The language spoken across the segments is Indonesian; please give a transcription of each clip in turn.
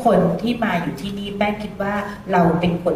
คนที่มาอยู่ที่นี่แป้งคิดว่าเราเป็นคน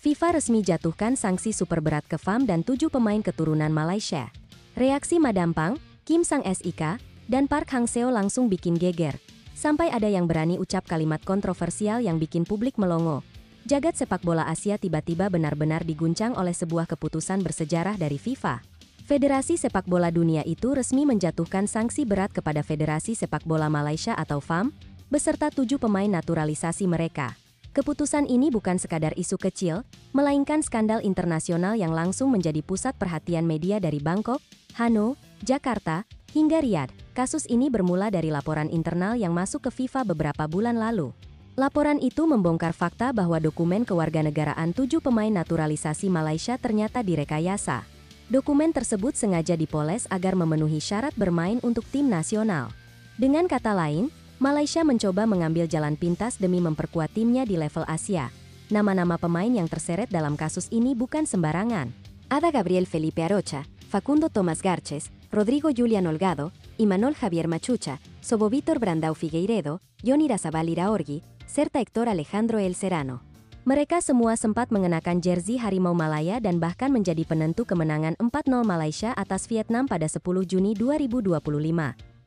FIFA resmi jatuhkan sanksi super berat ke FAM dan 7 pemain keturunan Malaysia. Reaksi Madam Pang, Kim Sang Sik, dan Park Hang Seo langsung bikin geger. Sampai ada yang berani ucap kalimat kontroversial yang bikin publik melongo. Jagat sepak bola Asia tiba-tiba benar-benar diguncang oleh sebuah keputusan bersejarah dari FIFA. Federasi Sepak Bola Dunia itu resmi menjatuhkan sanksi berat kepada Federasi Sepak Bola Malaysia atau FAM, beserta 7 pemain naturalisasi mereka. Keputusan ini bukan sekadar isu kecil, melainkan skandal internasional yang langsung menjadi pusat perhatian media dari Bangkok, Hanoi, Jakarta, hingga Riyadh. Kasus ini bermula dari laporan internal yang masuk ke FIFA beberapa bulan lalu. Laporan itu membongkar fakta bahwa dokumen kewarganegaraan 7 pemain naturalisasi Malaysia ternyata direkayasa. Dokumen tersebut sengaja dipoles agar memenuhi syarat bermain untuk tim nasional. Dengan kata lain, Malaysia mencoba mengambil jalan pintas demi memperkuat timnya di level Asia. Nama-nama pemain yang terseret dalam kasus ini bukan sembarangan. Ada Gabriel Felipe Arocha, Facundo Tomás Garces, Rodrigo Julián Holgado, Imanol Javier Machucha, Sobo Vítor Brandão Figueiredo, Yoni Razabal Iraorgi, serta Héctor Alejandro El Serrano. Mereka semua sempat mengenakan jersey Harimau Malaya dan bahkan menjadi penentu kemenangan 4-0 Malaysia atas Vietnam pada 10 Juni 2025.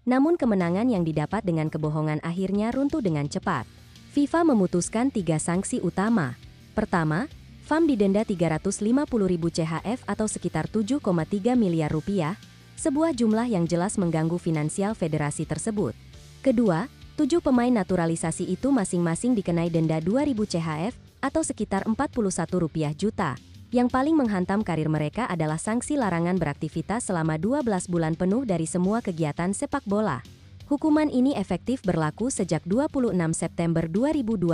Namun kemenangan yang didapat dengan kebohongan akhirnya runtuh dengan cepat. FIFA memutuskan 3 sanksi utama. Pertama, FAM didenda 350.000 CHF atau sekitar 7,3 miliar rupiah, sebuah jumlah yang jelas mengganggu finansial federasi tersebut. Kedua, 7 pemain naturalisasi itu masing-masing dikenai denda 2.000 CHF atau sekitar Rp41 juta. Yang paling menghantam karir mereka adalah sanksi larangan beraktivitas selama 12 bulan penuh dari semua kegiatan sepak bola. Hukuman ini efektif berlaku sejak 26 September 2025.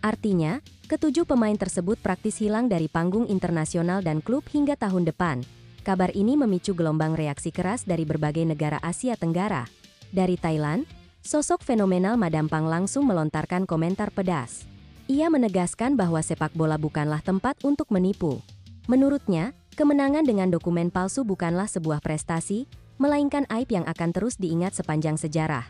Artinya, ketujuh pemain tersebut praktis hilang dari panggung internasional dan klub hingga tahun depan. Kabar ini memicu gelombang reaksi keras dari berbagai negara Asia Tenggara. Dari Thailand, sosok fenomenal Madam Pang langsung melontarkan komentar pedas. Ia menegaskan bahwa sepak bola bukanlah tempat untuk menipu. Menurutnya, kemenangan dengan dokumen palsu bukanlah sebuah prestasi, melainkan aib yang akan terus diingat sepanjang sejarah.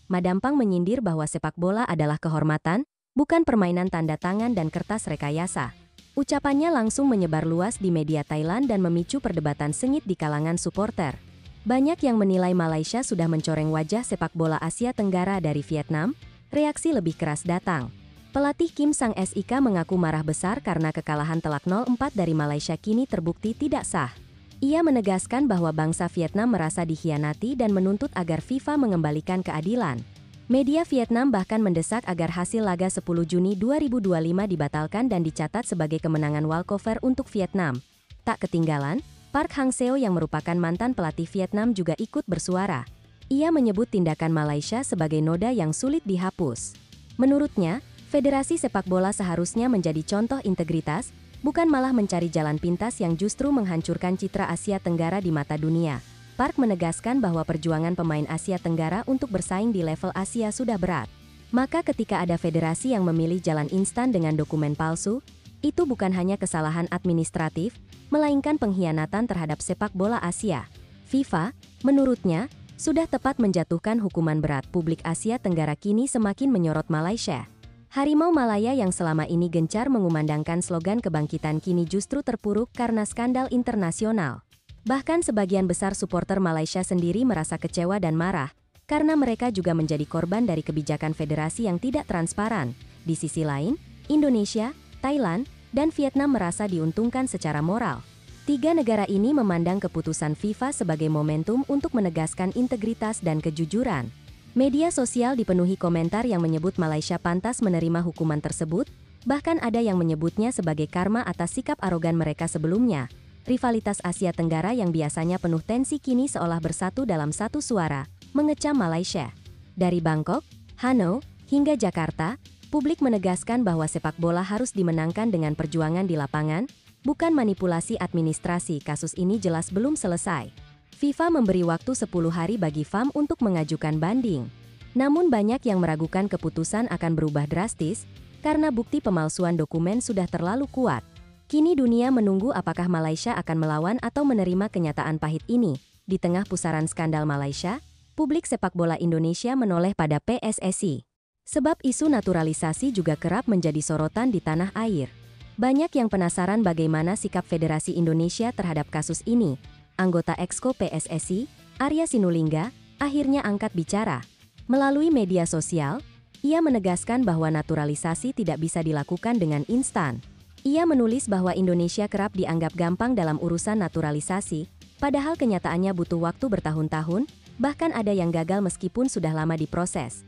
Madam Pang menyindir bahwa sepak bola adalah kehormatan, bukan permainan tanda tangan dan kertas rekayasa. Ucapannya langsung menyebar luas di media Thailand dan memicu perdebatan sengit di kalangan supporter. Banyak yang menilai Malaysia sudah mencoreng wajah sepak bola Asia Tenggara dari Vietnam. Reaksi lebih keras datang. Pelatih Kim Sang Sik mengaku marah besar karena kekalahan telak 0-4 dari Malaysia kini terbukti tidak sah. Ia menegaskan bahwa bangsa Vietnam merasa dikhianati dan menuntut agar FIFA mengembalikan keadilan. Media Vietnam bahkan mendesak agar hasil laga 10 Juni 2025 dibatalkan dan dicatat sebagai kemenangan walkover untuk Vietnam. Tak ketinggalan, Park Hang Seo yang merupakan mantan pelatih Vietnam juga ikut bersuara. Ia menyebut tindakan Malaysia sebagai noda yang sulit dihapus. Menurutnya, Federasi sepak bola seharusnya menjadi contoh integritas, bukan malah mencari jalan pintas yang justru menghancurkan citra Asia Tenggara di mata dunia. Park menegaskan bahwa perjuangan pemain Asia Tenggara untuk bersaing di level Asia sudah berat. Maka ketika ada federasi yang memilih jalan instan dengan dokumen palsu, itu bukan hanya kesalahan administratif, melainkan pengkhianatan terhadap sepak bola Asia. FIFA, menurutnya, sudah tepat menjatuhkan hukuman berat. Publik Asia Tenggara kini semakin menyorot Malaysia. Harimau Malaya yang selama ini gencar mengumandangkan slogan kebangkitan kini justru terpuruk karena skandal internasional. Bahkan sebagian besar supporter Malaysia sendiri merasa kecewa dan marah, karena mereka juga menjadi korban dari kebijakan federasi yang tidak transparan. Di sisi lain, Indonesia, Thailand, dan Vietnam merasa diuntungkan secara moral. 3 negara ini memandang keputusan FIFA sebagai momentum untuk menegaskan integritas dan kejujuran. Media sosial dipenuhi komentar yang menyebut Malaysia pantas menerima hukuman tersebut, bahkan ada yang menyebutnya sebagai karma atas sikap arogan mereka sebelumnya. Rivalitas Asia Tenggara yang biasanya penuh tensi kini seolah bersatu dalam satu suara, mengecam Malaysia. Dari Bangkok, Hanoi, hingga Jakarta, publik menegaskan bahwa sepak bola harus dimenangkan dengan perjuangan di lapangan, bukan manipulasi administrasi. Kasus ini jelas belum selesai. FIFA memberi waktu 10 hari bagi FAM untuk mengajukan banding. Namun banyak yang meragukan keputusan akan berubah drastis, karena bukti pemalsuan dokumen sudah terlalu kuat. Kini dunia menunggu apakah Malaysia akan melawan atau menerima kenyataan pahit ini. Di tengah pusaran skandal Malaysia, publik sepak bola Indonesia menoleh pada PSSI. Sebab isu naturalisasi juga kerap menjadi sorotan di tanah air. Banyak yang penasaran bagaimana sikap Federasi Indonesia terhadap kasus ini. Anggota Exco PSSI, Arya Sinulinga, akhirnya angkat bicara. Melalui media sosial, ia menegaskan bahwa naturalisasi tidak bisa dilakukan dengan instan. Ia menulis bahwa Indonesia kerap dianggap gampang dalam urusan naturalisasi, padahal kenyataannya butuh waktu bertahun-tahun, bahkan ada yang gagal meskipun sudah lama diproses.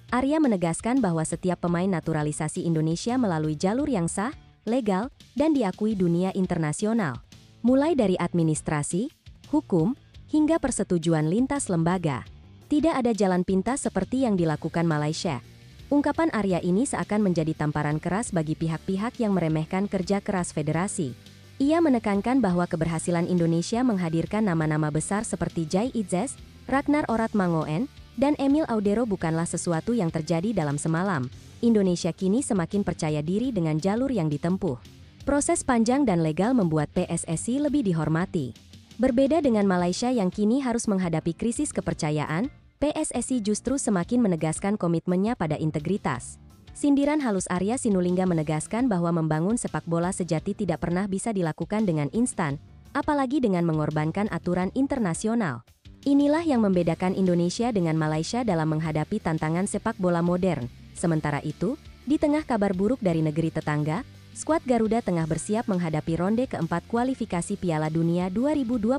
Arya menegaskan bahwa setiap pemain naturalisasi Indonesia melalui jalur yang sah, legal, dan diakui dunia internasional. Mulai dari administrasi, hukum, hingga persetujuan lintas lembaga. Tidak ada jalan pintas seperti yang dilakukan Malaysia. Ungkapan Arya ini seakan menjadi tamparan keras bagi pihak-pihak yang meremehkan kerja keras federasi. Ia menekankan bahwa keberhasilan Indonesia menghadirkan nama-nama besar seperti Jai Itzes, Ragnar Oratmangoen, dan Emil Audero bukanlah sesuatu yang terjadi dalam semalam. Indonesia kini semakin percaya diri dengan jalur yang ditempuh. Proses panjang dan legal membuat PSSI lebih dihormati. Berbeda dengan Malaysia yang kini harus menghadapi krisis kepercayaan, PSSI justru semakin menegaskan komitmennya pada integritas. Sindiran halus Arya Sinulinga menegaskan bahwa membangun sepak bola sejati tidak pernah bisa dilakukan dengan instan, apalagi dengan mengorbankan aturan internasional. Inilah yang membedakan Indonesia dengan Malaysia dalam menghadapi tantangan sepak bola modern. Sementara itu, di tengah kabar buruk dari negeri tetangga, skuad Garuda tengah bersiap menghadapi ronde keempat kualifikasi Piala Dunia 2026.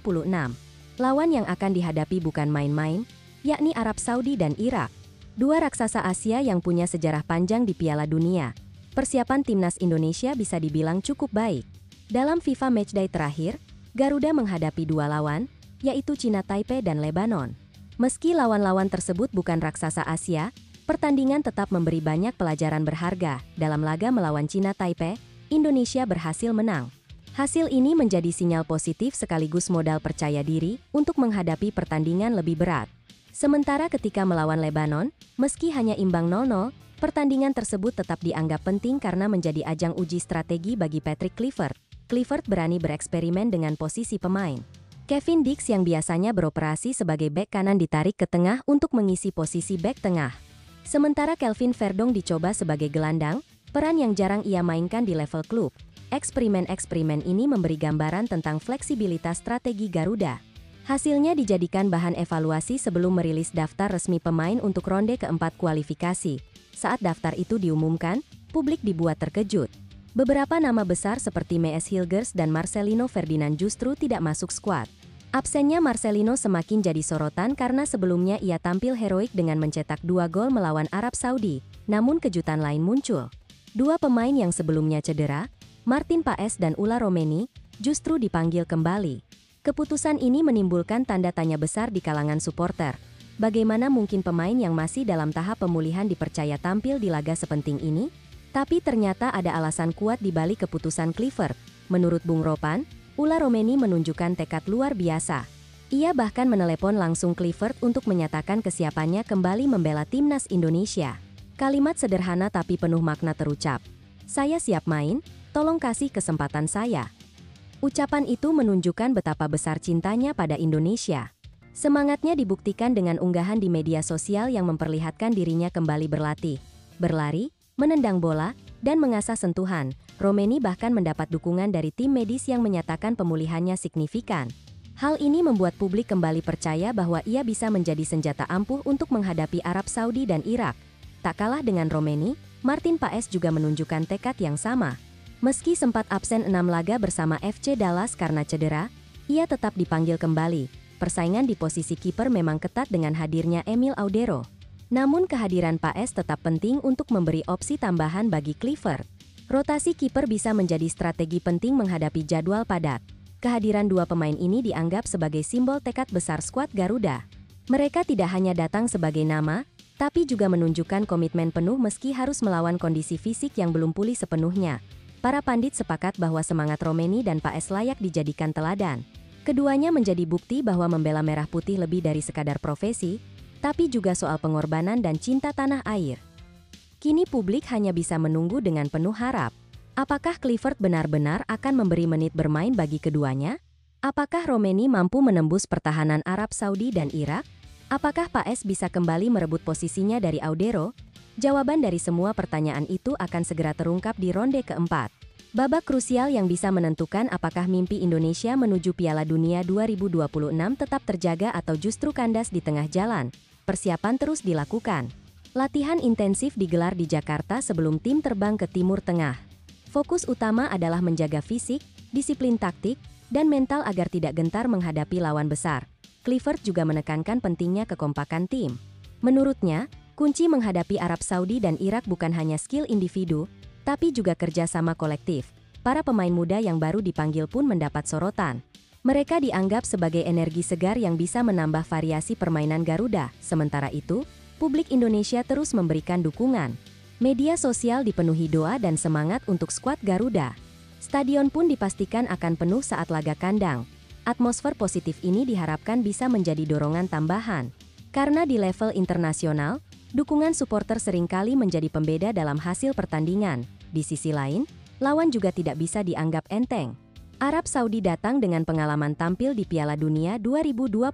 Lawan yang akan dihadapi bukan main-main, yakni Arab Saudi dan Irak. Dua raksasa Asia yang punya sejarah panjang di Piala Dunia. Persiapan timnas Indonesia bisa dibilang cukup baik. Dalam FIFA Matchday terakhir, Garuda menghadapi dua lawan, yaitu Cina Taipei dan Lebanon. Meski lawan-lawan tersebut bukan raksasa Asia, pertandingan tetap memberi banyak pelajaran berharga. Dalam laga melawan Cina Taipei, Indonesia berhasil menang. Hasil ini menjadi sinyal positif sekaligus modal percaya diri untuk menghadapi pertandingan lebih berat. Sementara ketika melawan Lebanon, meski hanya imbang 0-0, pertandingan tersebut tetap dianggap penting karena menjadi ajang uji strategi bagi Patrick Kluivert. Kluivert berani bereksperimen dengan posisi pemain. Kevin Dix yang biasanya beroperasi sebagai bek kanan ditarik ke tengah untuk mengisi posisi bek tengah. Sementara Kelvin Verdong dicoba sebagai gelandang, peran yang jarang ia mainkan di level klub. Eksperimen-eksperimen ini memberi gambaran tentang fleksibilitas strategi Garuda. Hasilnya dijadikan bahan evaluasi sebelum merilis daftar resmi pemain untuk ronde keempat kualifikasi. Saat daftar itu diumumkan, publik dibuat terkejut. Beberapa nama besar seperti Mees Hilgers dan Marcelino Ferdinand justru tidak masuk skuad. Absennya Marcelino semakin jadi sorotan karena sebelumnya ia tampil heroik dengan mencetak 2 gol melawan Arab Saudi. Namun kejutan lain muncul. Dua pemain yang sebelumnya cedera, Martin Paes dan Ula Romeni, justru dipanggil kembali. Keputusan ini menimbulkan tanda tanya besar di kalangan supporter. Bagaimana mungkin pemain yang masih dalam tahap pemulihan dipercaya tampil di laga sepenting ini? Tapi ternyata ada alasan kuat di balik keputusan Kluivert. Menurut Bung Ropan, Ula Romeni menunjukkan tekad luar biasa. Ia bahkan menelepon langsung Kluivert untuk menyatakan kesiapannya kembali membela timnas Indonesia. Kalimat sederhana tapi penuh makna terucap. "Saya siap main, tolong kasih kesempatan saya." Ucapan itu menunjukkan betapa besar cintanya pada Indonesia. Semangatnya dibuktikan dengan unggahan di media sosial yang memperlihatkan dirinya kembali berlatih, berlari, menendang bola, dan mengasah sentuhan. Romeni bahkan mendapat dukungan dari tim medis yang menyatakan pemulihannya signifikan. Hal ini membuat publik kembali percaya bahwa ia bisa menjadi senjata ampuh untuk menghadapi Arab Saudi dan Irak. Tak kalah dengan Romeni, Martin Paes juga menunjukkan tekad yang sama. Meski sempat absen 6 laga bersama FC Dallas karena cedera, ia tetap dipanggil kembali. Persaingan di posisi kiper memang ketat dengan hadirnya Emil Audero. Namun kehadiran Paes tetap penting untuk memberi opsi tambahan bagi Kluivert. Rotasi kiper bisa menjadi strategi penting menghadapi jadwal padat. Kehadiran dua pemain ini dianggap sebagai simbol tekad besar skuad Garuda. Mereka tidak hanya datang sebagai nama, tapi juga menunjukkan komitmen penuh meski harus melawan kondisi fisik yang belum pulih sepenuhnya. Para pandit sepakat bahwa semangat Romeni dan Paes layak dijadikan teladan. Keduanya menjadi bukti bahwa membela merah putih lebih dari sekadar profesi, tapi juga soal pengorbanan dan cinta tanah air. Kini publik hanya bisa menunggu dengan penuh harap. Apakah Clifford benar-benar akan memberi menit bermain bagi keduanya? Apakah Romeni mampu menembus pertahanan Arab Saudi dan Irak? Apakah Paes bisa kembali merebut posisinya dari Audero? Jawaban dari semua pertanyaan itu akan segera terungkap di ronde keempat. Babak krusial yang bisa menentukan apakah mimpi Indonesia menuju Piala Dunia 2026 tetap terjaga atau justru kandas di tengah jalan. Persiapan terus dilakukan. Latihan intensif digelar di Jakarta sebelum tim terbang ke Timur Tengah. Fokus utama adalah menjaga fisik, disiplin taktik, dan mental agar tidak gentar menghadapi lawan besar. Clifford juga menekankan pentingnya kekompakan tim. Menurutnya, kunci menghadapi Arab Saudi dan Irak bukan hanya skill individu, tapi juga kerjasama kolektif. Para pemain muda yang baru dipanggil pun mendapat sorotan. Mereka dianggap sebagai energi segar yang bisa menambah variasi permainan Garuda. Sementara itu, publik Indonesia terus memberikan dukungan. Media sosial dipenuhi doa dan semangat untuk skuad Garuda. Stadion pun dipastikan akan penuh saat laga kandang. Atmosfer positif ini diharapkan bisa menjadi dorongan tambahan. Karena di level internasional, dukungan supporter seringkali menjadi pembeda dalam hasil pertandingan. Di sisi lain, lawan juga tidak bisa dianggap enteng. Arab Saudi datang dengan pengalaman tampil di Piala Dunia 2022.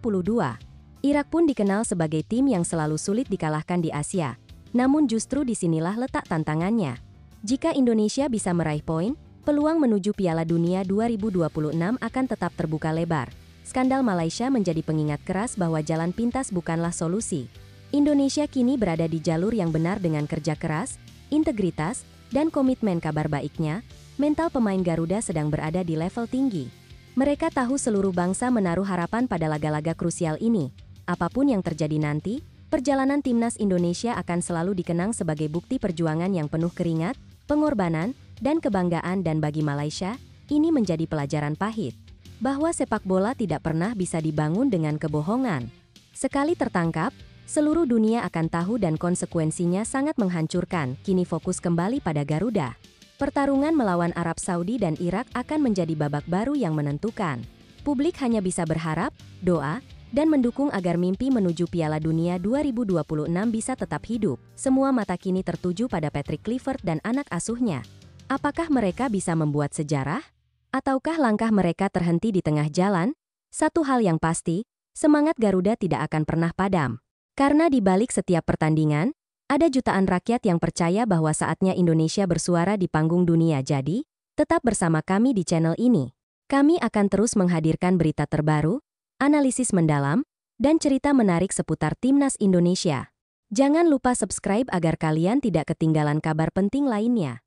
Irak pun dikenal sebagai tim yang selalu sulit dikalahkan di Asia. Namun justru disinilah letak tantangannya. Jika Indonesia bisa meraih poin, peluang menuju Piala Dunia 2026 akan tetap terbuka lebar. Skandal Malaysia menjadi pengingat keras bahwa jalan pintas bukanlah solusi. Indonesia kini berada di jalur yang benar dengan kerja keras, integritas, dan komitmen. Kabar baiknya, mental pemain Garuda sedang berada di level tinggi. Mereka tahu seluruh bangsa menaruh harapan pada laga-laga krusial ini. Apapun yang terjadi nanti, perjalanan timnas Indonesia akan selalu dikenang sebagai bukti perjuangan yang penuh keringat, pengorbanan, dan kebanggaan. Dan bagi Malaysia, ini menjadi pelajaran pahit. Bahwa sepak bola tidak pernah bisa dibangun dengan kebohongan. Sekali tertangkap, seluruh dunia akan tahu dan konsekuensinya sangat menghancurkan. Kini fokus kembali pada Garuda. Pertarungan melawan Arab Saudi dan Irak akan menjadi babak baru yang menentukan. Publik hanya bisa berharap, doa, dan mendukung agar mimpi menuju Piala Dunia 2026 bisa tetap hidup. Semua mata kini tertuju pada Patrick Clifford dan anak asuhnya. Apakah mereka bisa membuat sejarah? Ataukah langkah mereka terhenti di tengah jalan? Satu hal yang pasti, semangat Garuda tidak akan pernah padam. Karena di balik setiap pertandingan, ada jutaan rakyat yang percaya bahwa saatnya Indonesia bersuara di panggung dunia. Jadi, tetap bersama kami di channel ini. Kami akan terus menghadirkan berita terbaru, analisis mendalam, dan cerita menarik seputar timnas Indonesia. Jangan lupa subscribe agar kalian tidak ketinggalan kabar penting lainnya.